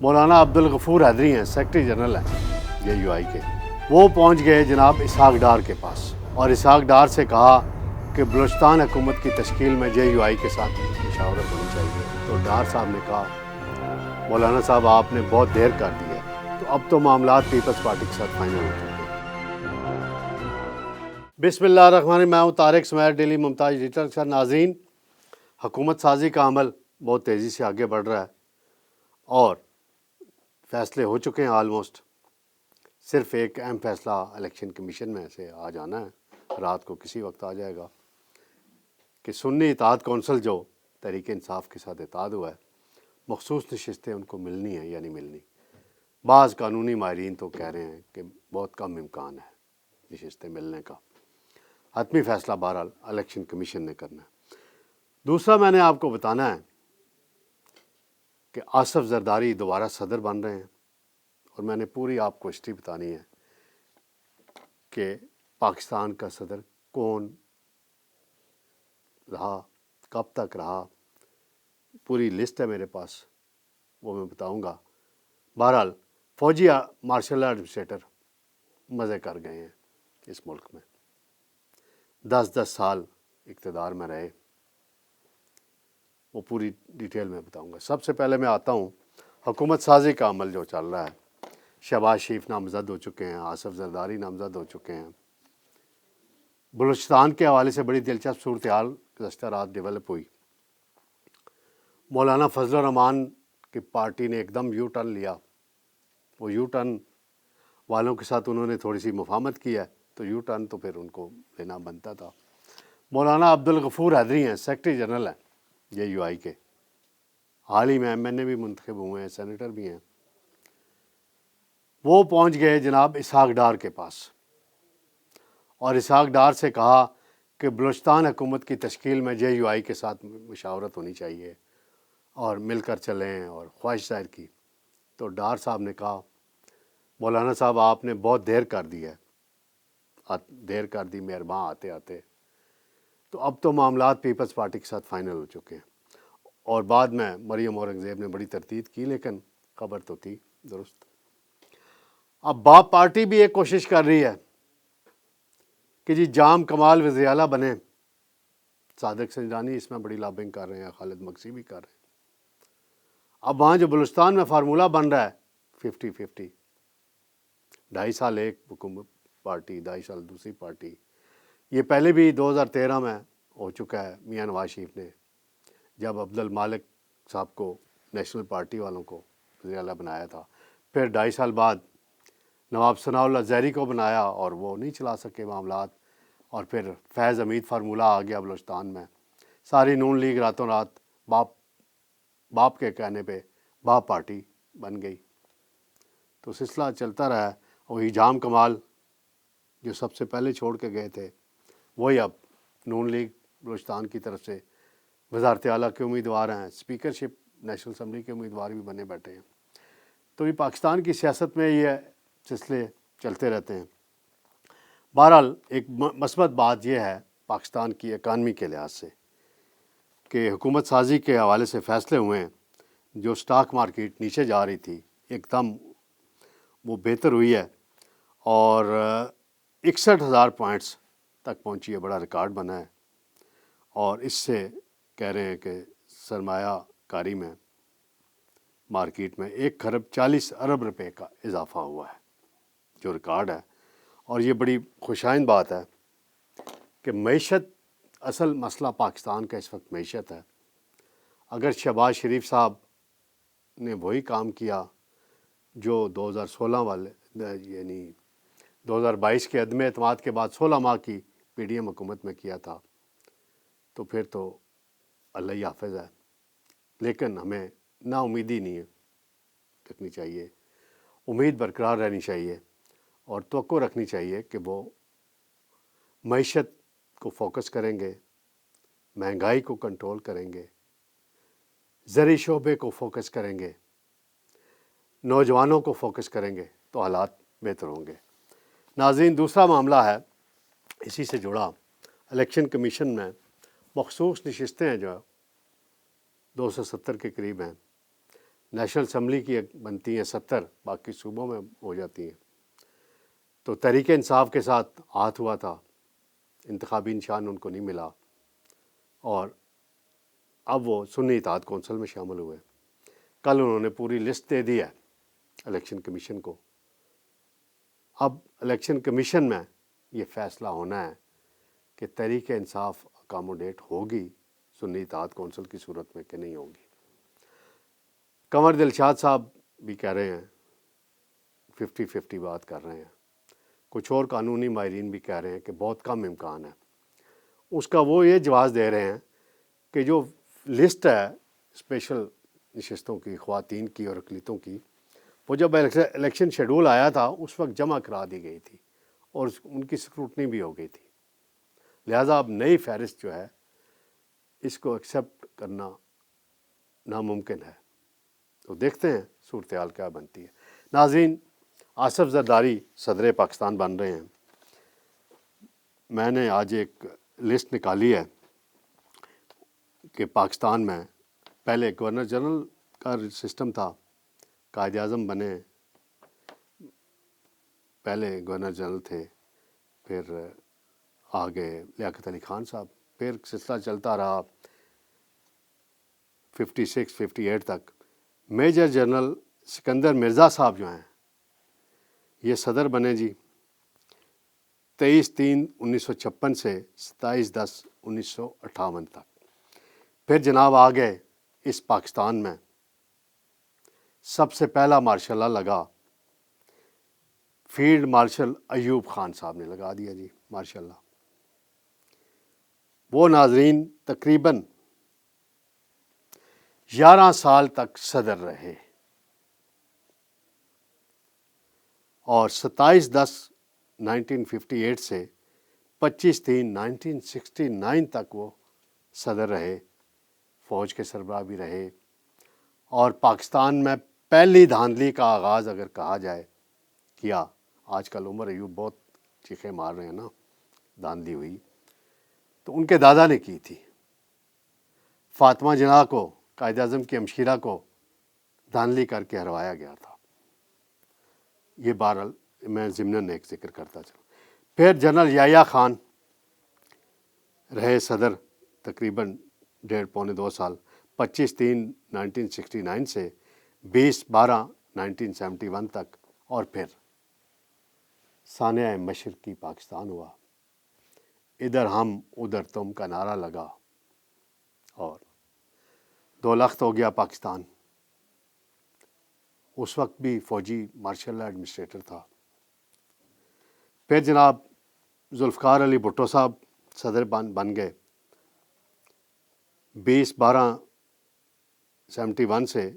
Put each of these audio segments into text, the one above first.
مولانا عبدالغفور حیدری ہیں، secretary general ہیں JUI کے. وہ پہنچ گئے جناب اسحاق ڈار کے پاس اور اسحاق ڈار سے کہا کہ بلوچستان حکومت کی تشکیل میں JUI کے ساتھ مشاورت ہونی چاہیے. تو ڈار صاحب نے کہا مولانا صاحب آپ نے بہت دیر کر دی ہے، تو اب تو معاملات پیپلز پارٹی کے ساتھ فائنل ہو چکے ہیں. بسم اللہ الرحمن الرحیم. میں ہوں طارق سمیر، ڈیلی ممتاز ایڈیٹر. سر ناظرین، حکومت سازی کا عمل بہت تیزی سے آگے بڑھ رہا ہے اور فیصلے ہو چکے ہیں آلموسٹ. صرف ایک اہم فیصلہ الیکشن کمیشن میں سے آ جانا ہے، رات کو کسی وقت آ جائے گا، کہ سنی اتحاد کونسل جو تحریک انصاف کے ساتھ اتحاد ہوا ہے، مخصوص نشستیں ان کو ملنی ہیں یا نہیں ملنی. بعض قانونی ماہرین تو کہہ رہے ہیں کہ بہت کم امکان ہے نشستیں ملنے کا. حتمی فیصلہ بہرحال الیکشن کمیشن نے کرنا ہے. دوسرا میں نے آپ کو بتانا ہے کہ آصف زرداری دوبارہ صدر بن رہے ہیں، اور میں نے پوری آپ کو ہسٹری بتانی ہے کہ پاکستان کا صدر کون رہا، کب تک رہا. پوری لسٹ ہے میرے پاس، وہ میں بتاؤں گا. بہرحال فوجی مارشل ایڈمنسٹریٹر مزے کر گئے ہیں اس ملک میں، 10 سال اقتدار میں رہے. وہ پوری ڈیٹیل میں بتاؤں گا. سب سے پہلے میں آتا ہوں حکومت سازی کا عمل جو چل رہا ہے. شہباز شریف نامزد ہو چکے ہیں، آصف زرداری نامزد ہو چکے ہیں. بلوچستان کے حوالے سے بڑی دلچسپ صورتحال گزشتہ رات ڈیولپ ہوئی. مولانا فضل الرحمان کی پارٹی نے ایک دم یو ٹرن لیا. وہ یو ٹرن والوں کے ساتھ انہوں نے تھوڑی سی مفاہمت کی ہے، تو یو ٹرن تو پھر ان کو لینا بنتا تھا. مولانا عبدالغفور حیدری ہیں، سیکرٹری جنرل ہیں JUI کے. حال ہی میں MNA بھی منتخب ہوئے ہیں، سینیٹر بھی ہیں. وہ پہنچ گئے جناب اسحاق ڈار کے پاس اور اسحاق ڈار سے کہا کہ بلوچستان حکومت کی تشکیل میں JUI کے ساتھ مشاورت ہونی چاہیے اور مل کر چلیں، اور خواہش ظاہر کی. تو ڈار صاحب نے کہا مولانا صاحب آپ نے بہت دیر کر دی ہے، دیر کر دی مہرباں آتے آتے، تو اب تو معاملات پیپلز پارٹی کے ساتھ فائنل ہو چکے ہیں. اور بعد میں مریم اورنگزیب نے بڑی تردید کی، لیکن خبر تو تھی درست. اب باپ پارٹی بھی ایک کوشش کر رہی ہے کہ جی جام کمال وزیر اعلیٰ بنے. صادق سنجانی اس میں بڑی لابنگ کر رہے ہیں، خالد مکسی بھی کر رہے ہیں. اب وہاں جو بلوچستان میں فارمولہ بن رہا ہے 50-50، 2.5 سال ایک حکومت پارٹی، 2.5 سال دوسری پارٹی. یہ پہلے بھی 2013 میں ہو چکا ہے. میاں نواز شریف نے جب عبد المالک صاحب کو نیشنل پارٹی والوں کو وزیر اعلیٰ بنایا تھا، پھر 2.5 سال بعد نواب ثناء اللہ زہری کو بنایا اور وہ نہیں چلا سکے معاملات، اور پھر فیض حمید فارمولہ آ گیا بلوچستان میں. ساری نون لیگ راتوں رات باپ کے کہنے پہ باپ پارٹی بن گئی. تو سلسلہ چلتا رہا. وہی جام کمال جو سب سے پہلے چھوڑ کے گئے تھے، وہی اب نون لیگ بلوچستان کی طرف سے وزارت اعلیٰ کے امیدوار ہیں، اسپیکرشپ نیشنل اسمبلی کے امیدوار بھی بنے بیٹھے ہیں. تو یہ پاکستان کی سیاست میں یہ سلسلے چلتے رہتے ہیں. بہرحال ایک مثبت بات یہ ہے پاکستان کی اکانومی کے لحاظ سے کہ حکومت سازی کے حوالے سے فیصلے ہوئے ہیں. جو سٹاک مارکیٹ نیچے جا رہی تھی ایک دم وہ بہتر ہوئی ہے، اور 61,000 پوائنٹس تک پہنچی ہے. بڑا ریکارڈ بنا ہے، اور اس سے کہہ رہے ہیں کہ سرمایہ کاری میں مارکیٹ میں 1 ارب روپے کا اضافہ ہوا ہے، جو ریکارڈ ہے. اور یہ بڑی خوشائند بات ہے کہ معیشت، اصل مسئلہ پاکستان کا اس وقت معیشت ہے. اگر شہباز شریف صاحب نے وہی کام کیا جو 2016 والے یعنی 2022 کے عدم اعتماد کے بعد 16 ماہ کی PDM حکومت میں کیا تھا، تو پھر تو اللہ ہی حافظ ہے. لیکن ہمیں نا امیدی نہیں رکھنی چاہیے، امید برقرار رہنی چاہیے، اور توقع رکھنی چاہیے کہ وہ معیشت کو فوکس کریں گے، مہنگائی کو کنٹرول کریں گے، زرعی شعبے کو فوکس کریں گے، نوجوانوں کو فوکس کریں گے، تو حالات بہتر ہوں گے. ناظرین، دوسرا معاملہ ہے اسی سے جڑا. الیکشن کمیشن میں مخصوص نشستیں ہیں جو 270 کے قریب ہیں. نیشنل اسمبلی کی بنتی ہیں 70، باقی صوبوں میں ہو جاتی ہیں. تو تحریک انصاف کے ساتھ ہاتھ ہوا تھا، انتخابی نشان ان کو نہیں ملا، اور اب وہ سنی اتحاد کونسل میں شامل ہوئے. کل انہوں نے پوری لسٹ دے دی ہے الیکشن کمیشن کو. اب الیکشن کمیشن میں یہ فیصلہ ہونا ہے کہ تحریک انصاف اکاموڈیٹ ہوگی سنی اتحاد کونسل کی صورت میں کہ نہیں ہوگی. کنور دلشاد صاحب بھی کہہ رہے ہیں 50-50 بات کر رہے ہیں. کچھ اور قانونی ماہرین بھی کہہ رہے ہیں کہ بہت کم امکان ہے. اس کا وہ یہ جواز دے رہے ہیں کہ جو لسٹ ہے اسپیشل نشستوں کی، خواتین کی اور اقلیتوں کی، وہ جب الیکشن شیڈول آیا تھا اس وقت جمع کرا دی گئی تھی اور ان کی اسکروٹنی بھی ہو گئی تھی. لہٰذا اب نئی فہرست جو ہے اس کو ایکسیپٹ کرنا ناممکن ہے. تو دیکھتے ہیں صورتحال کیا بنتی ہے. ناظرین، آصف زرداری صدر پاکستان بن رہے ہیں. میں نے آج ایک لسٹ نکالی ہے کہ پاکستان میں پہلے گورنر جنرل کا سسٹم تھا، قائد اعظم بنے، پہلے گورنر جنرل تھے، پھر آگے لیاقت علی خان صاحب، پھر سلسلہ چلتا رہا 56-58 تک. میجر جنرل سکندر مرزا صاحب جو ہیں یہ صدر بنے جی 23/3/1956 سے 27/10/1958 تک. پھر جناب آگے اس پاکستان میں سب سے پہلا مارشل لا لگا فیلڈ مارشل ایوب خان صاحب نے لگا دیا جی ماشاء اللہ. وہ ناظرین تقریباً 11 سال تک صدر رہے اور 27/10/1958 سے 25/3/1969 تک وہ صدر رہے، فوج کے سربراہ بھی رہے. اور پاکستان میں پہلی دھاندلی کا آغاز اگر کہا جائے کیا، آج کل عمر ایوب بہت چیخیں مار رہے ہیں نا، دھاندلی ہوئی تو ان کے دادا نے کی تھی. فاطمہ جناح کو، قائد اعظم کی ہمشیرہ کو دھاندلی کر کے ہروایا گیا تھا. یہ بہرحال میں ضمناً ایک ذکر کرتا چلوں. پھر جنرل یحییٰ خان رہے صدر تقریباً 1.5-2 سال، 25/3/1969 سے 20/12/1971 تک. اور پھر سانحہ مشرقی پاکستان ہوا، ادھر ہم ادھر تم کا نعرہ لگا اور 2 لخت ہو گیا پاکستان. اس وقت بھی فوجی مارشل لا ایڈمنسٹریٹر تھا. پھر جناب ذوالفقار علی بھٹو صاحب صدر بن گئے 20/12/71 سے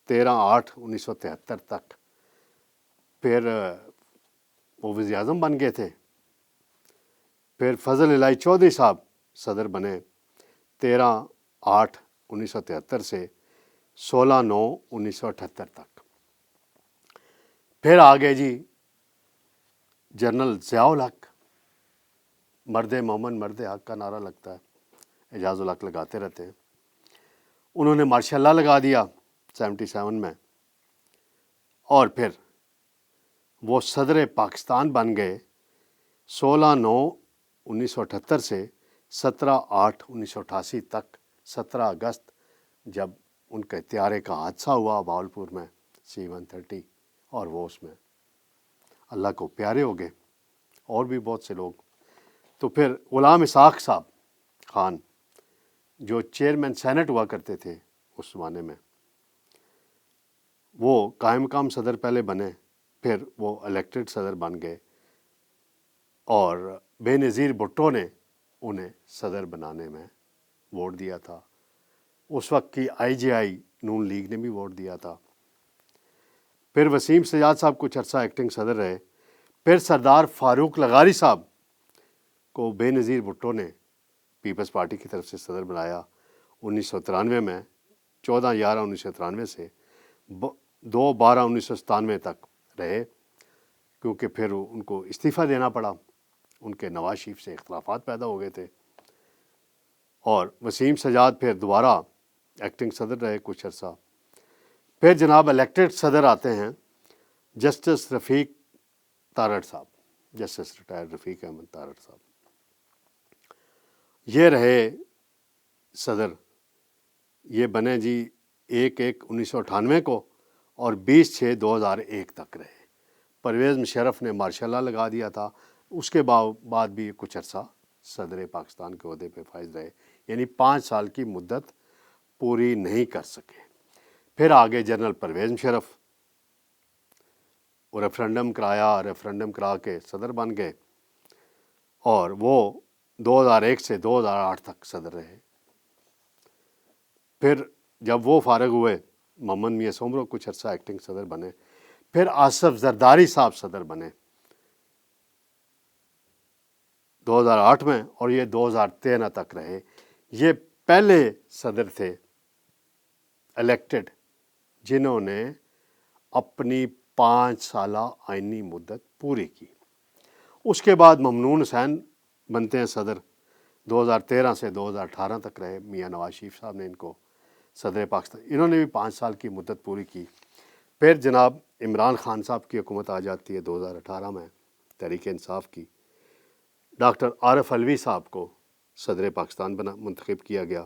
13/8/1973 تک. پھر وہ وزیر اعظم بن گئے تھے. پھر فضل الہی چودھری صاحب صدر بنے 13/8/1973 سے 16/9/1978 تک. پھر آگے جی جنرل ضیاء الحق، مرد مومن مرد حق کا نعرہ لگتا ہے، اعجاز الحق لگاتے رہتے ہیں. انہوں نے مارشل لا لگا دیا 77 میں، اور پھر وہ صدر پاکستان بن گئے 16/9/1978 سے 17/8/1988 تک. 17 اگست جب ان کے طیارے کا حادثہ ہوا بہاولپور میں C-130، اور وہ اس میں اللہ کو پیارے ہو گئے، اور بھی بہت سے لوگ. تو پھر غلام اسحاق صاحب خان جو چیئرمین سینٹ ہوا کرتے تھے اس زمانے میں، وہ قائم مقام صدر پہلے بنے، پھر وہ الیکٹڈ صدر بن گئے، اور بے نظیر بھٹو نے انہیں صدر بنانے میں ووٹ دیا تھا. اس وقت کی IGI نون لیگ نے بھی ووٹ دیا تھا. پھر وسیم سجاد صاحب کچھ عرصہ ایکٹنگ صدر رہے. پھر سردار فاروق لغاری صاحب کو بے نظیر بھٹو نے پیپلز پارٹی کی طرف سے صدر بنایا 1993 میں، 14/11/1993 سے 2/12/1997 تک رہے، کیونکہ پھر ان کو استعفیٰ دینا پڑا، ان کے نواز شریف سے اختلافات پیدا ہو گئے تھے. اور وسیم سجاد پھر دوبارہ ایکٹنگ صدر رہے کچھ عرصہ. پھر جناب الیکٹڈ صدر آتے ہیں جسٹس رفیق تارڑ صاحب، جسٹس ریٹائر رفیق احمد تارڑ صاحب، یہ رہے صدر، یہ بنے جی 1/1/1998 کو اور 20/6/2001 تک رہے۔ پرویز مشرف نے مارشل لا لگا دیا تھا، اس کے بعد بھی کچھ عرصہ صدر پاکستان کے عہدے پہ فائز رہے، یعنی 5 سال کی مدت پوری نہیں کر سکے۔ پھر آگے جنرل پرویز مشرف، وہ ریفرنڈم کرا کے صدر بن گئے اور وہ 2001 سے 2008 تک صدر رہے۔ پھر جب وہ فارغ ہوئے، محمد میاں سومرو کچھ عرصہ ایکٹنگ صدر بنے، پھر آصف زرداری صاحب صدر بنے 2008 میں، اور یہ 2013 تک رہے۔ یہ پہلے صدر تھے الیکٹڈ جنہوں نے اپنی 5 سالہ آئینی مدت پوری کی۔ اس کے بعد ممنون حسین بنتے ہیں صدر، 2013 سے 2018 تک رہے، میاں نواز شریف صاحب نے ان کو صدر پاکستان، انہوں نے بھی 5 سال کی مدت پوری کی۔ پھر جناب عمران خان صاحب کی حکومت آ جاتی ہے 2018 میں، تحریک انصاف کی، ڈاکٹر عارف علوی صاحب کو صدر پاکستان منتخب کیا گیا،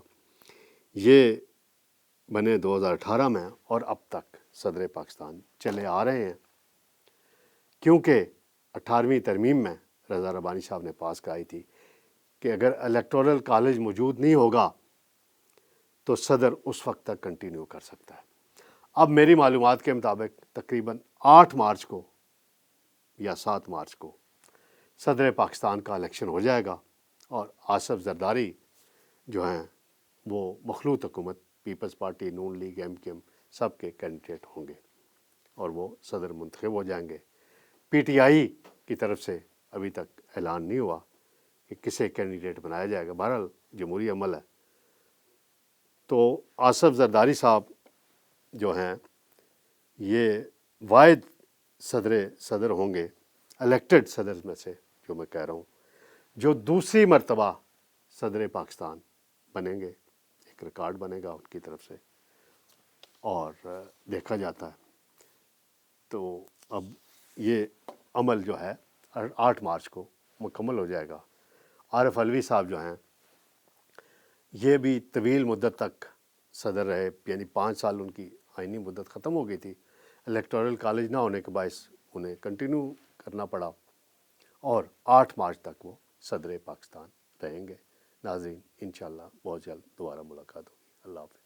یہ بنے 2018 میں، اور اب تک صدر پاکستان چلے آ رہے ہیں، کیونکہ 18ویں ترمیم میں رضا ربانی صاحب نے پاس کرائی تھی کہ اگر الیکٹورل کالج موجود نہیں ہوگا تو صدر اس وقت تک کنٹینیو کر سکتا ہے۔ اب میری معلومات کے مطابق تقریباً 8 مارچ کو یا 7 مارچ کو صدر پاکستان کا الیکشن ہو جائے گا، اور آصف زرداری جو ہیں وہ مخلوط حکومت پیپلز پارٹی، نون لیگ، ایم کیو ایم سب کے کینڈیڈیٹ ہوں گے اور وہ صدر منتخب ہو جائیں گے۔ پی ٹی آئی کی طرف سے ابھی تک اعلان نہیں ہوا کہ کسے کینڈیڈیٹ بنایا جائے گا، بہرحال جمہوری عمل ہے۔ تو آصف زرداری صاحب جو ہیں یہ واحد صدر ہوں گے الیکٹڈ صدر میں سے، جو میں کہہ رہا ہوں، جو دوسری مرتبہ صدر پاکستان بنیں گے، ایک ریکارڈ بنے گا ان کی طرف سے، اور دیکھا جاتا ہے۔ تو اب یہ عمل جو ہے 8 مارچ کو مکمل ہو جائے گا۔ عارف علوی صاحب جو ہیں یہ بھی طویل مدت تک صدر رہے، یعنی 5 سال ان کی آئینی مدت ختم ہو گئی تھی، الیکٹورل کالج نہ ہونے کے باعث انہیں کنٹینیو کرنا پڑا، اور 8 مارچ تک وہ صدر پاکستان رہیں گے۔ ناظرین، انشاءاللہ بہت جلد دوبارہ ملاقات ہوگی۔ اللہ حافظ۔